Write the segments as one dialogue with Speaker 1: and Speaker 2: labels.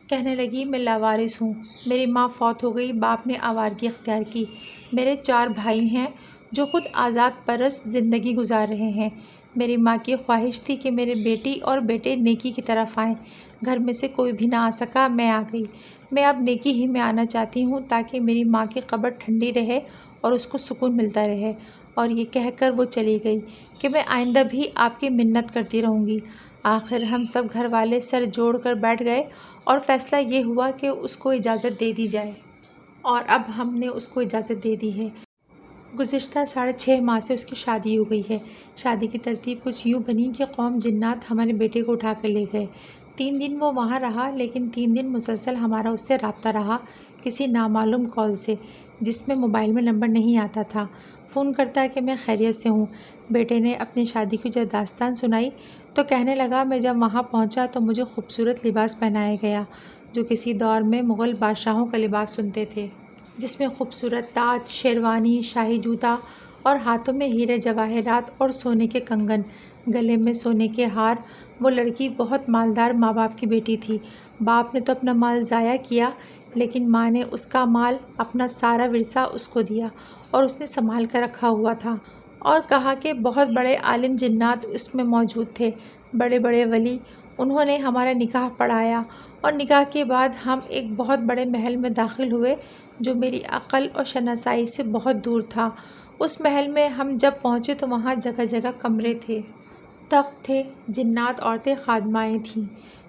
Speaker 1: کہنے لگی میں لاوارث ہوں، میری ماں فوت ہو گئی، باپ نے آوارگی اختیار کی، میرے 4 بھائی ہیں جو خود آزاد پرست زندگی گزار رہے ہیں۔ میری ماں کی خواہش تھی کہ میرے بیٹی اور بیٹے نیکی کی طرف آئیں، گھر میں سے کوئی بھی نہ آ سکا، میں آ گئی۔ میں اب نیکی ہی میں آنا چاہتی ہوں تاکہ میری ماں کی قبر ٹھنڈی رہے اور اس کو سکون ملتا رہے۔ اور یہ کہہ کر وہ چلی گئی کہ میں آئندہ بھی آپ کی منت کرتی رہوں گی۔ آخر ہم سب گھر والے سر جوڑ کر بیٹھ گئے اور فیصلہ یہ ہوا کہ اس کو اجازت دے دی جائے۔ اور اب ہم نے اس کو اجازت دے دی ہے۔ گزشتہ 6.5 ماہ سے اس کی شادی ہو گئی ہے۔ شادی کی ترتیب کچھ یوں بنی کہ قوم جنات ہمارے بیٹے کو اٹھا کر لے گئے۔ 3 دن وہ وہاں رہا، لیکن 3 دن مسلسل ہمارا اس سے رابطہ رہا کسی نامعلوم کال سے، جس میں موبائل میں نمبر نہیں آتا تھا۔ فون کرتا کہ میں خیریت سے ہوں۔ بیٹے نے اپنی شادی کی جب داستان سنائی تو کہنے لگا میں جب وہاں پہنچا تو مجھے خوبصورت لباس پہنایا گیا جو کسی دور میں مغل بادشاہوں کا لباس سنتے تھے، جس میں خوبصورت تاج، شیروانی، شاہی جوتا اور ہاتھوں میں ہیرے جواہرات اور سونے کے کنگن، گلے میں سونے کے ہار۔ وہ لڑکی بہت مالدار ماں باپ کی بیٹی تھی۔ باپ نے تو اپنا مال ضائع کیا، لیکن ماں نے اس کا مال، اپنا سارا ورثہ اس کو دیا اور اس نے سنبھال کر رکھا ہوا تھا، اور کہا کہ بہت بڑے عالم جنات اس میں موجود تھے، بڑے بڑے ولی۔ انہوں نے ہمارا نکاح پڑھایا اور نکاح کے بعد ہم ایک بہت بڑے محل میں داخل ہوئے جو میری عقل اور شناسائی سے بہت دور تھا۔ اس محل میں ہم جب پہنچے تو وہاں جگہ جگہ کمرے تھے، تخت تھے، جنات عورتیں خادمائیں تھیں۔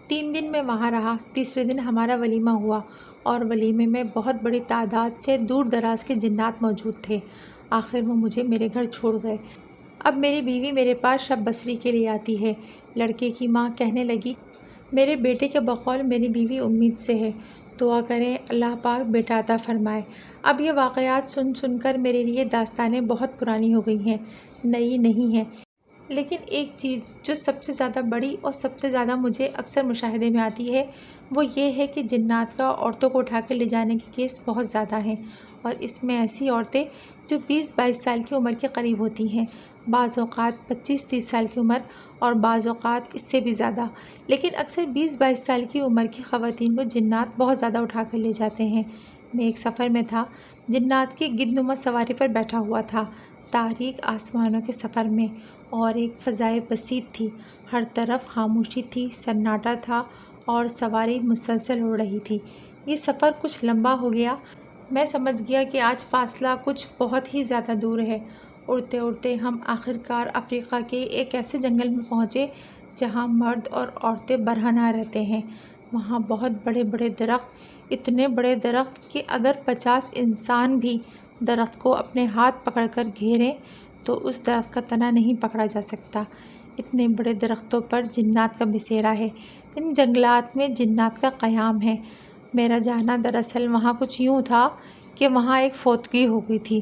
Speaker 1: 3 دن میں وہاں رہا۔ تیسرے دن ہمارا ولیمہ ہوا اور ولیمے میں بہت بڑی تعداد سے دور دراز کے جنات موجود تھے۔ آخر وہ مجھے میرے گھر چھوڑ گئے۔ اب میری بیوی میرے پاس شب بسری کے لیے آتی ہے۔ لڑکے کی ماں کہنے لگی میرے بیٹے کے بقول میری بیوی امید سے ہے، دعا کریں اللہ پاک بیٹا عطا فرمائے۔ اب یہ واقعات سن سن کر میرے لیے داستانیں بہت پرانی ہو گئی ہیں، نئی نہیں ہیں۔ لیکن ایک چیز جو سب سے زیادہ بڑی اور سب سے زیادہ مجھے اکثر مشاہدے میں آتی ہے وہ یہ ہے کہ جنات کا عورتوں کو اٹھا کر لے جانے کے کیس بہت زیادہ ہیں، اور اس میں ایسی عورتیں جو 20-22 سال کی عمر کے قریب ہوتی ہیں، بعض اوقات 25-30 سال کی عمر اور بعض اوقات اس سے بھی زیادہ، لیکن اکثر 20-22 سال کی عمر کی خواتین کو جنات بہت زیادہ اٹھا کر لے جاتے ہیں۔ میں ایک سفر میں تھا، جنات کی گدنما سواری پر بیٹھا ہوا تھا، تاریک آسمانوں کے سفر میں، اور ایک فضائے بسیط تھی، ہر طرف خاموشی تھی، سناٹا تھا اور سواری مسلسل اڑ رہی تھی۔ یہ سفر کچھ لمبا ہو گیا، میں سمجھ گیا کہ آج فاصلہ کچھ بہت ہی زیادہ دور ہے۔ اڑتے اڑتے ہم آخرکار افریقہ کے ایک ایسے جنگل میں پہنچے جہاں مرد اور عورتیں برہنہ رہتے ہیں۔ وہاں بہت بڑے بڑے درخت، اتنے بڑے درخت کہ اگر 50 انسان بھی درخت کو اپنے ہاتھ پکڑ کر گھیریں تو اس درخت کا تنا نہیں پکڑا جا سکتا۔ اتنے بڑے درختوں پر جنات کا بسیرا ہے، ان جنگلات میں جنات کا قیام ہے۔ میرا جانا دراصل وہاں کچھ یوں تھا کہ وہاں ایک فوتگی ہو گئی تھی۔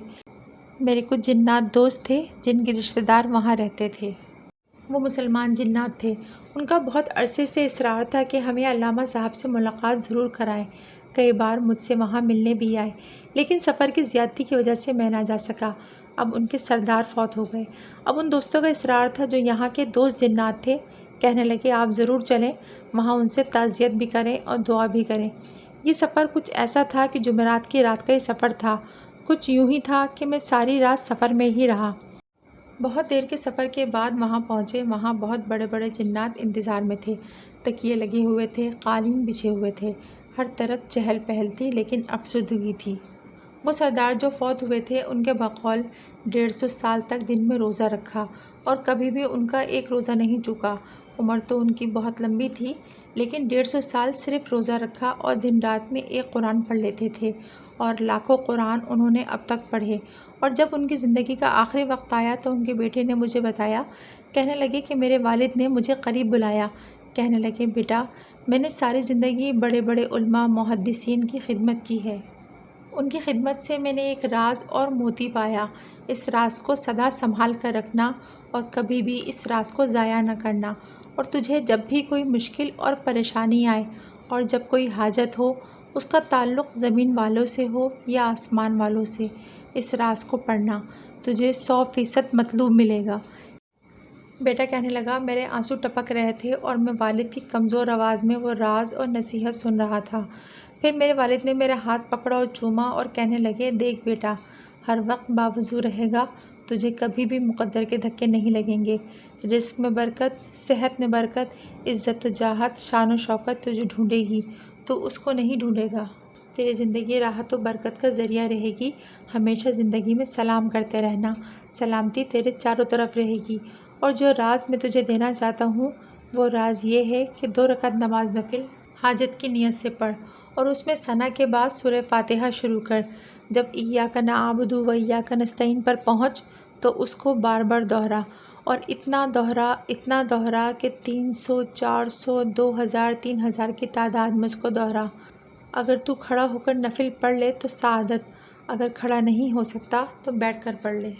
Speaker 1: میرے کچھ جنات دوست تھے جن کے رشتہ دار وہاں رہتے تھے۔ وہ مسلمان جنات تھے۔ ان کا بہت عرصے سے اصرار تھا کہ ہمیں علامہ صاحب سے ملاقات ضرور کرائیں۔ کئی بار مجھ سے وہاں ملنے بھی آئے، لیکن سفر کی زیادتی کی وجہ سے میں نہ جا سکا۔ اب ان کے سردار فوت ہو گئے۔ اب ان دوستوں کا اصرار تھا جو یہاں کے دوست جنات تھے، کہنے لگے آپ ضرور چلیں، وہاں ان سے تعزیت بھی کریں اور دعا بھی کریں۔ یہ سفر کچھ ایسا تھا کہ جمعرات کی رات کا یہ سفر تھا۔ کچھ یوں ہی تھا کہ میں ساری رات سفر میں ہی رہا۔ بہت دیر کے سفر کے بعد وہاں پہنچے۔ وہاں بہت بڑے بڑے جنات انتظار میں تھے، تکیے لگے ہوئے تھے، قالین بچھے ہوئے تھے، ہر طرف چہل پہل تھی، لیکن افسردگی تھی۔ وہ سردار جو فوت ہوئے تھے ان کے بقول 150 سال تک دن میں روزہ رکھا اور کبھی بھی ان کا ایک روزہ نہیں چکا۔ عمر تو ان کی بہت لمبی تھی، لیکن 150 سال صرف روزہ رکھا اور دن رات میں ایک قرآن پڑھ لیتے تھے، اور لاکھوں قرآن انہوں نے اب تک پڑھے۔ اور جب ان کی زندگی کا آخری وقت آیا تو ان کے بیٹے نے مجھے بتایا، کہنے لگے کہ میرے والد نے مجھے قریب بلایا، کہنے لگے بیٹا میں نے ساری زندگی بڑے بڑے علماء محدثین کی خدمت کی ہے۔ ان کی خدمت سے میں نے ایک راز اور موتی پایا، اس راز کو سدا سنبھال کر رکھنا اور کبھی بھی اس راز کو ضائع نہ کرنا، اور تجھے جب بھی کوئی مشکل اور پریشانی آئے اور جب کوئی حاجت ہو، اس کا تعلق زمین والوں سے ہو یا آسمان والوں سے، اس راز کو پڑھنا، تجھے 100% مطلوب ملے گا۔ بیٹا کہنے لگا۔ میرے آنسو ٹپک رہے تھے اور میں والد کی کمزور آواز میں وہ راز اور نصیحت سن رہا تھا۔ پھر میرے والد نے میرا ہاتھ پکڑا اور چوما اور کہنے لگے، دیکھ بیٹا، ہر وقت باوضو رہے گا، تجھے کبھی بھی مقدر کے دھکے نہیں لگیں گے۔ رزق میں برکت، صحت میں برکت، عزت و جاہت، شان و شوکت تجھے ڈھونڈے گی، تو اس کو نہیں ڈھونڈے گا۔ تیری زندگی راحت و برکت کا ذریعہ رہے گی۔ ہمیشہ زندگی میں سلام کرتے رہنا، سلامتی تیرے چاروں طرف رہے گی۔ اور جو راز میں تجھے دینا چاہتا ہوں وہ راز یہ ہے کہ 2 رکعت نماز نفل حاجت کی نیت سے پڑھ، اور اس میں ثنا کے بعد سورہ فاتحہ شروع کر۔ جب ایاک نعبد و ایاک نستعین پر پہنچ تو اس کو بار بار دہرا، اور اتنا دہرا کہ 300، 400، 2000، 3000 کی تعداد میں اس کو دہرا۔ اگر تو کھڑا ہو کر نفل پڑھ لے تو سعادت، اگر کھڑا نہیں ہو سکتا تو بیٹھ کر پڑھ لے۔